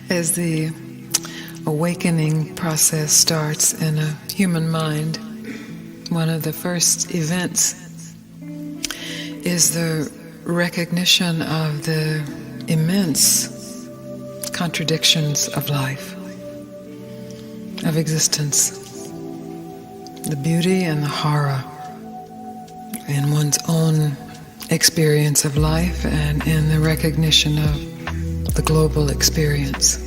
As the awakening process starts in a human mind, one of the first events is the recognition of the immense contradictions of life, of existence, the beauty and the horror in one's own experience of life and in the recognition of the global experience,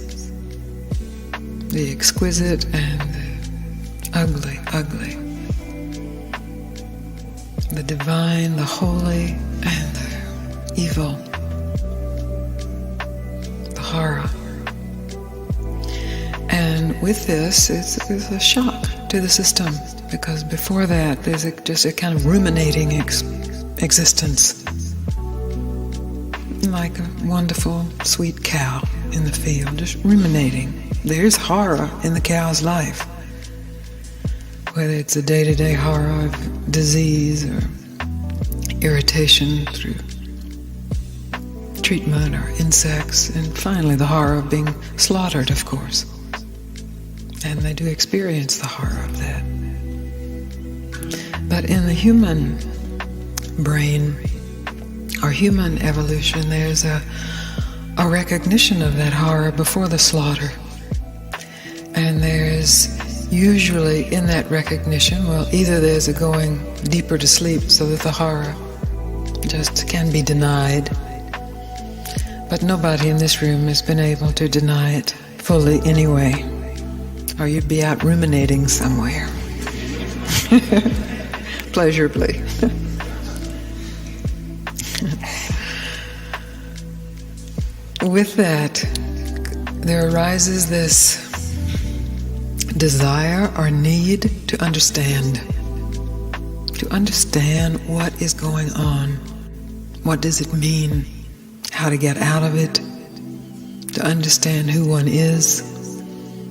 the exquisite and the ugly, the divine, the holy, and the evil, the horror. And with this, it's a shock to the system, because before that, there's just a kind of ruminating existence, like a wonderful, sweet cow in the field, just ruminating. There's horror in the cow's life, whether it's a day-to-day horror of disease or irritation through treatment or insects, and finally the horror of being slaughtered, of course. And they do experience the horror of that. But in the human brain or human evolution, there's a recognition of that horror before the slaughter. And there's usually in that recognition, well, either there's a going deeper to sleep so that the horror just can be denied. But nobody in this room has been able to deny it fully anyway, or you'd be out ruminating somewhere. Pleasurably. With that, there arises this desire or need to understand what is going on. What does it mean? How to get out of it? To understand who one is,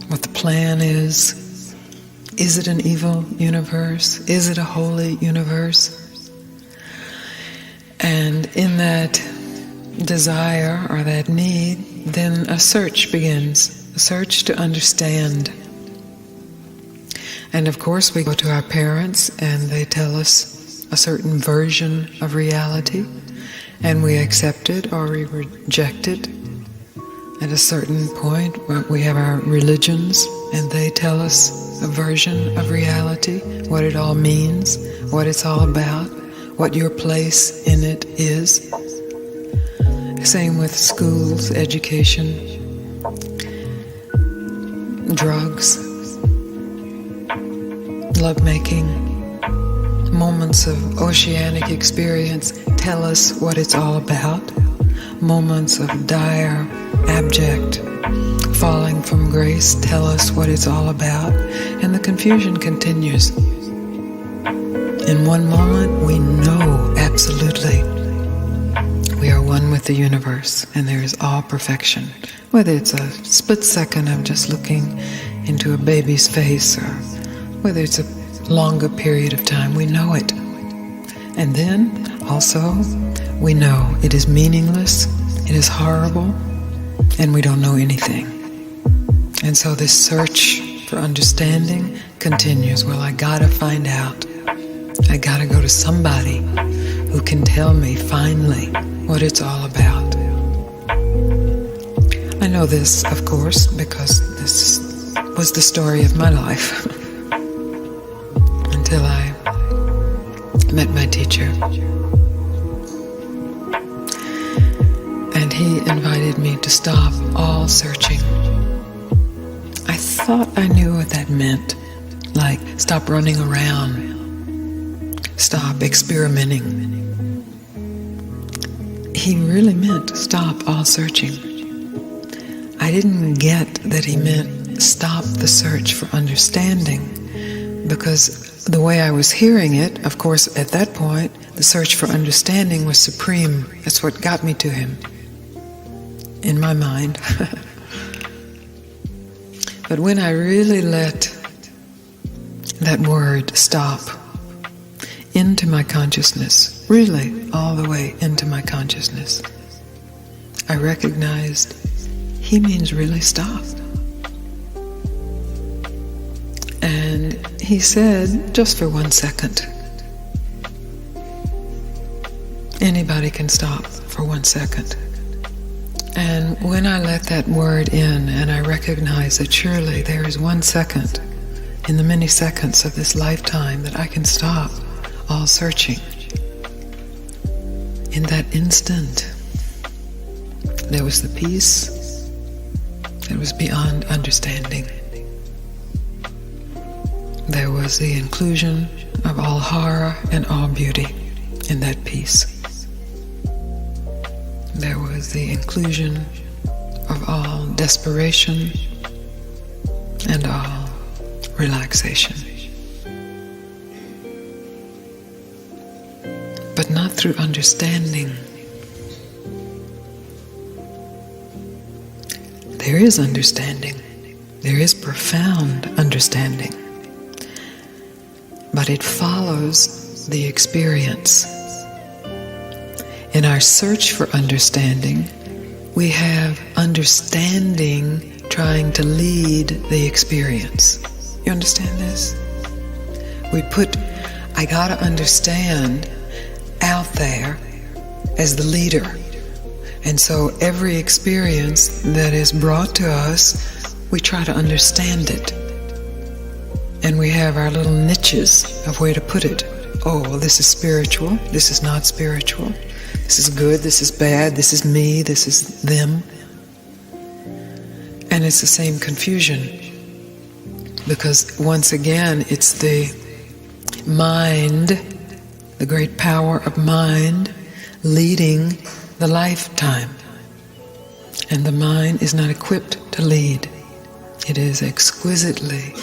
what the plan is. Is it an evil universe? Is it a holy universe? And in that desire or that need, then a search begins, a search to understand. And of course we go to our parents and they tell us a certain version of reality, and we accept it or we reject it. At a certain point we have our religions and they tell us a version of reality, what it all means, what it's all about, what your place in it is. Same with schools, education, drugs, lovemaking, moments of oceanic experience tell us what it's all about. Moments of dire, abject falling from grace tell us what it's all about, and the confusion continues. In one moment, we know absolutely we are one with the universe, and there is all perfection. Whether it's a split second of just looking into a baby's face, or whether it's a longer period of time, we know it. And then, also, we know it is meaningless, it is horrible, and we don't know anything. And so this search for understanding continues. Well, I gotta find out. I gotta go to somebody who can tell me finally what it's all about. I know this, of course, because this was the story of my life until I met my teacher. And he invited me to stop all searching. I thought I knew what that meant, like stop running around, stop experimenting. He really meant stop all searching. I didn't get that he meant stop the search for understanding, because the way I was hearing it, of course, at that point, the search for understanding was supreme. That's what got me to him, in my mind. But when I really let that word stop into my consciousness, really all the way into my consciousness, I recognized he means really stop. And he said, just for 1 second. Anybody can stop for 1 second. And when I let that word in and I recognize that surely there is 1 second in the many seconds of this lifetime that I can stop all searching. In that instant, there was the peace that was beyond understanding. There was the inclusion of all horror and all beauty in that peace. There was the inclusion of all desperation and all relaxation. But not through understanding. There is understanding. There is profound understanding. But it follows the experience. In our search for understanding, we have understanding trying to lead the experience. You understand this? We put, I gotta understand, out there as the leader. And so every experience that is brought to us, we try to understand it. And we have our little niches of where to put it. Oh, well, this is spiritual, this is not spiritual. This is good, this is bad, this is me, this is them. And it's the same confusion. Because once again, it's the mind, the great power of mind, leading the lifetime. And the mind is not equipped to lead. It is exquisitely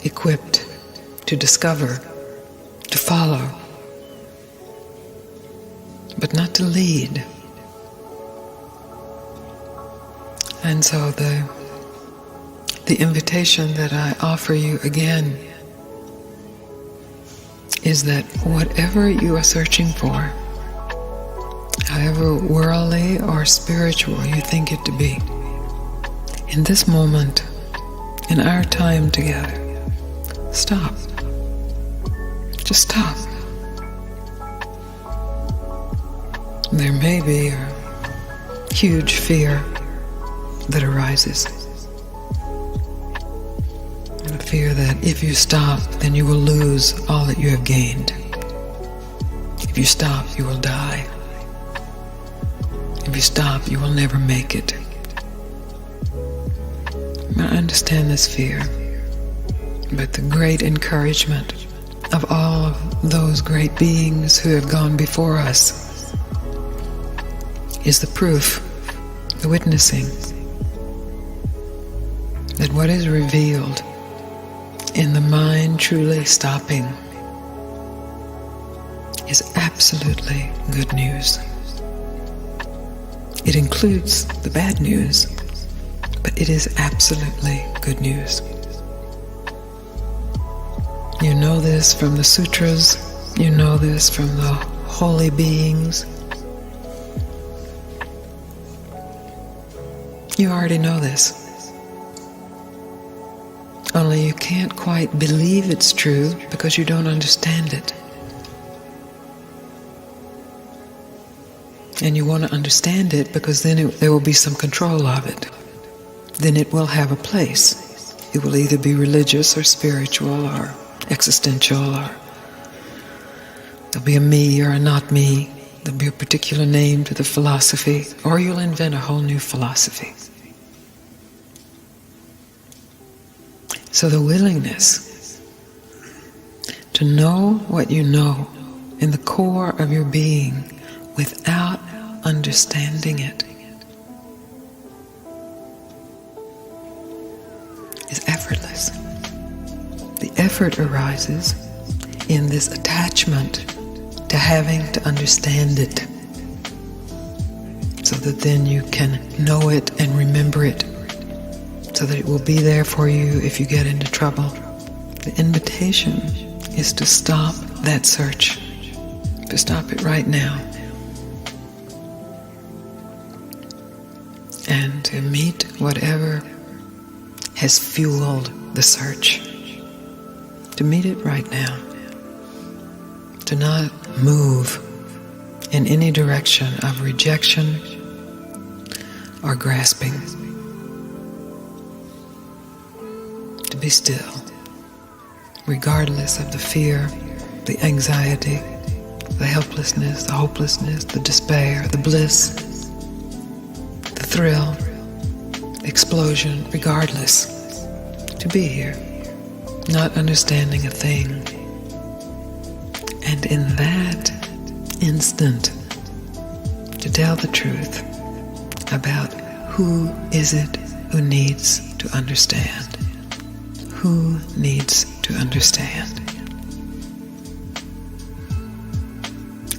equipped to discover, to follow, but not to lead. And so the invitation that I offer you again is that whatever you are searching for, however worldly or spiritual you think it to be, in this moment, in our time together, stop. Just stop. There may be a huge fear that arises. A fear that if you stop, then you will lose all that you have gained. If you stop, you will die. If you stop, you will never make it. I understand this fear, but the great encouragement of all of those great beings who have gone before us is the proof, the witnessing, that what is revealed in the mind truly stopping is absolutely good news. It includes the bad news, but it is absolutely good news. You know this from the sutras, you know this from the holy beings. You already know this. Only you can't quite believe it's true because you don't understand it. And you want to understand it because then there will be some control of it. Then it will have a place. It will either be religious or spiritual or existential, or there'll be a me or a not me. There'll be a particular name to the philosophy, or you'll invent a whole new philosophy. So the willingness to know what you know in the core of your being without understanding it is effortless. The effort arises in this attachment to having to understand it, so that then you can know it and remember it, so that it will be there for you if you get into trouble. The invitation is to stop that search, to stop it right now, and to meet whatever has fueled the search. To meet it right now. To not move in any direction of rejection or grasping. To be still, regardless of the fear, the anxiety, the helplessness, the hopelessness, the despair, the bliss, the thrill, the explosion, regardless. To be here, not understanding a thing. And in that instant, to tell the truth about who is it who needs to understand. Who needs to understand?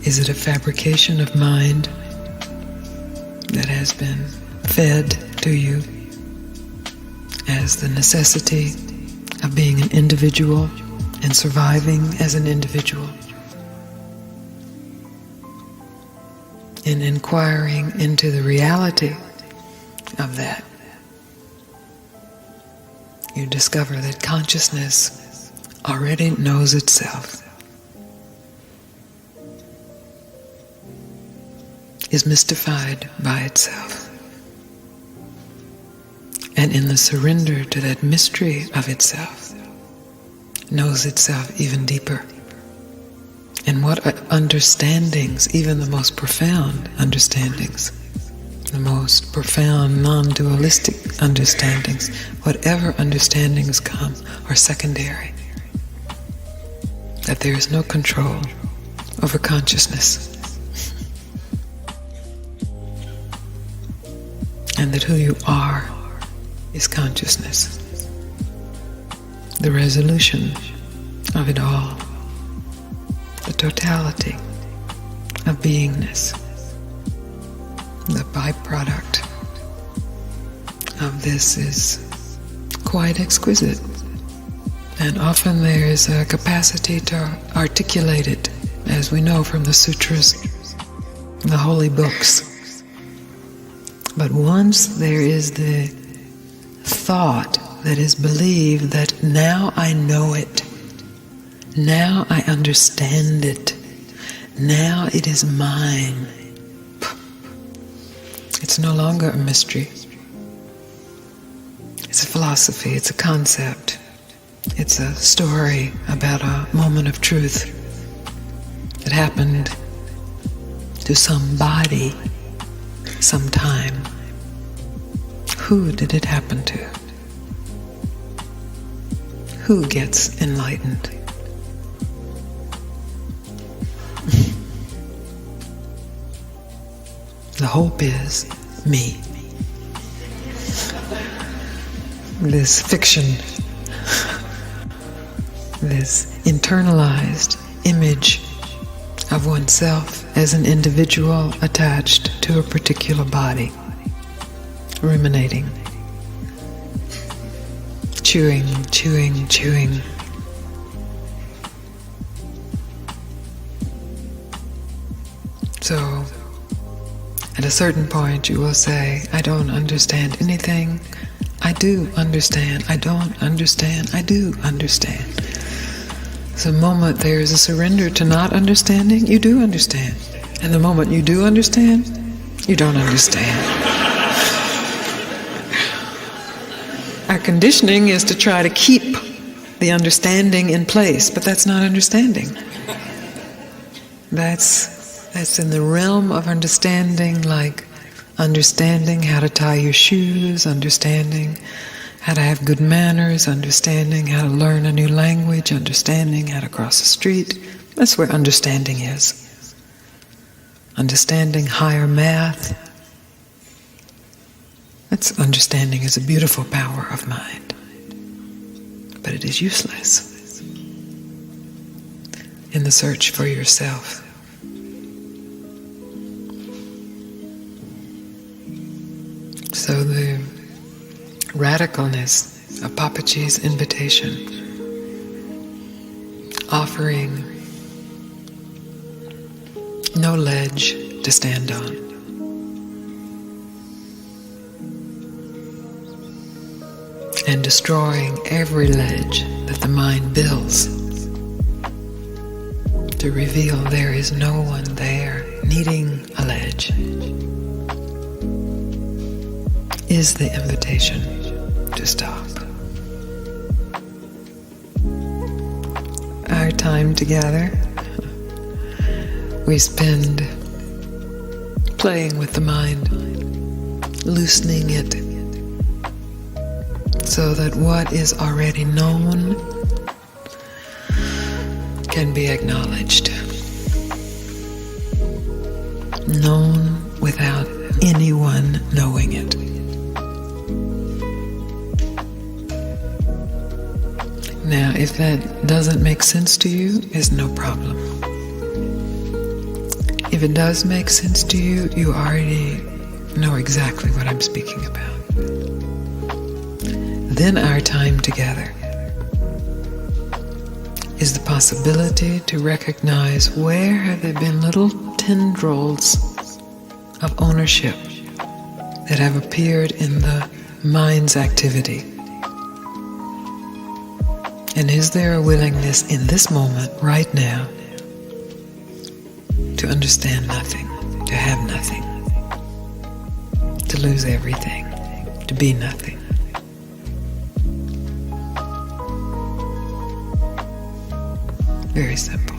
Is it a fabrication of mind that has been fed to you as the necessity of being an individual and surviving as an individual? In inquiring into the reality of that, you discover that consciousness already knows itself, is mystified by itself, and in the surrender to that mystery of itself, knows itself even deeper. And what understandings, even the most profound understandings, the most profound non-dualistic understandings, whatever understandings come, are secondary. That there is no control over consciousness. And that who you are is consciousness. The resolution of it all. The totality of beingness. The byproduct of this is quite exquisite. And often there is a capacity to articulate it, as we know from the sutras, the holy books. But once there is the thought that is believed that now I know it, now I understand it, now it is mine, it's no longer a mystery. It's a philosophy, it's a concept, it's a story about a moment of truth that happened to somebody, sometime. Who did it happen to? Who gets enlightened? The hope is me. This fiction, this internalized image of oneself as an individual attached to a particular body, ruminating, chewing. So, at a certain point you will say, I don't understand anything. I do understand. I don't understand. I do understand. So the moment there is a surrender to not understanding, you do understand. And the moment you do understand, you don't understand. Our conditioning is to try to keep the understanding in place, but that's not understanding. That's in the realm of understanding, like understanding how to tie your shoes, understanding how to have good manners, understanding how to learn a new language, understanding how to cross the street. That's where understanding is. Understanding higher math. That's understanding is a beautiful power of mind. But it is useless in the search for yourself. So the radicalness of Papaji's invitation, offering no ledge to stand on, and destroying every ledge that the mind builds to reveal there is no one there needing a ledge is the invitation to stop. Our time together, we spend playing with the mind, loosening it so that what is already known can be acknowledged. Known without anyone knowing it. Now, if that doesn't make sense to you, it's no problem. If it does make sense to you, you already know exactly what I'm speaking about. Then our time together is the possibility to recognize where have there been little tendrils of ownership that have appeared in the mind's activity. And is there a willingness in this moment, right now, to understand nothing, to have nothing, to lose everything, to be nothing? Very simple.